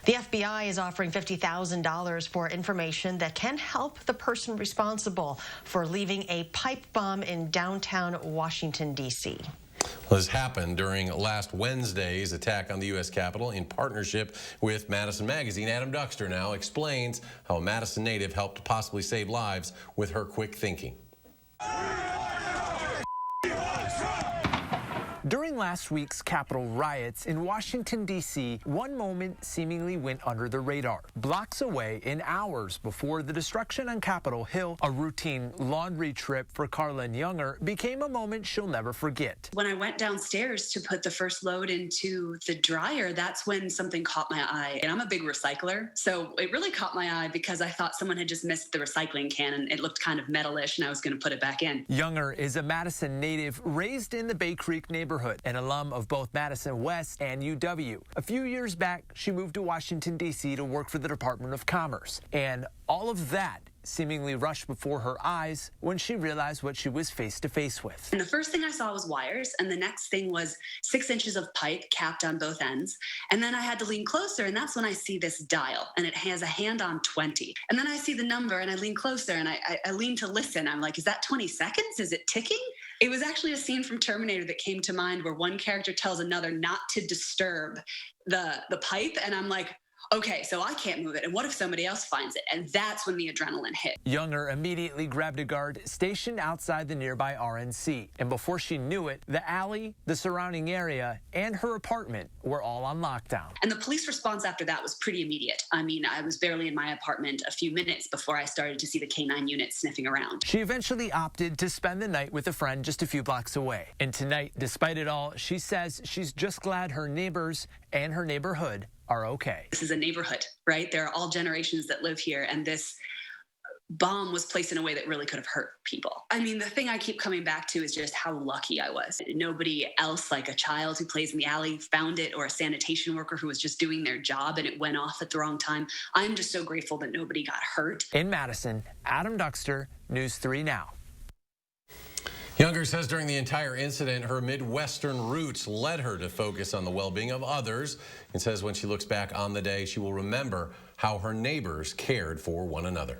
The FBI is offering $50,000 for information that can help the person responsible for leaving a pipe bomb in downtown Washington, D.C. Well, this happened during last Wednesday's attack on the U.S. Capitol in partnership with Madison Magazine. Adam Duxter now explains how a Madison native helped possibly save lives with her quick thinking. During last week's Capitol riots in Washington, D.C., one moment seemingly went under the radar. Blocks away in hours before the destruction on Capitol Hill, a routine laundry trip for Karlin Younger became a moment she'll never forget. When I went downstairs to put the first load into the dryer, that's when something caught my eye. And I'm a big recycler, so it really caught my eye because I thought someone had just missed the recycling can and it looked kind of metalish and I was going to put it back in. Younger is a Madison native raised in the Bay Creek neighborhood, an alum of both Madison West and UW. A few years back, she moved to Washington, D.C. to work for the Department of Commerce. And all of that seemingly rushed before her eyes when she realized what she was face to face with. And the first thing I saw was wires, and the next thing was 6 inches of pipe capped on both ends. And then I had to lean closer, and that's when I see this dial, and it has a hand on 20. And then I see the number, and I lean closer, and I lean to listen. I'm like, is that 20 seconds? Is it ticking? It was actually a scene from Terminator that came to mind where one character tells another not to disturb the pipe, and I'm like, okay, so I can't move it, and what if somebody else finds it? And that's when the adrenaline hit. Younger immediately grabbed a guard stationed outside the nearby RNC, and before she knew it, the alley, the surrounding area, and her apartment were all on lockdown. And the police response after that was pretty immediate. I mean, I was barely in my apartment a few minutes before I started to see the K-9 unit sniffing around. She eventually opted to spend the night with a friend just a few blocks away. And tonight, despite it all, she says she's just glad her neighbors and her neighborhood are okay. This is a neighborhood, right? There are all generations that live here, and this bomb was placed in a way that really could have hurt people. I mean, the thing I keep coming back to is just how lucky I was. Nobody else, like a child who plays in the alley, found it, or a sanitation worker who was just doing their job and it went off at the wrong time. I'm just so grateful that nobody got hurt. In Madison, Adam Duxter, News 3 Now. Younger says during the entire incident, her Midwestern roots led her to focus on the well-being of others, and says when she looks back on the day, she will remember how her neighbors cared for one another.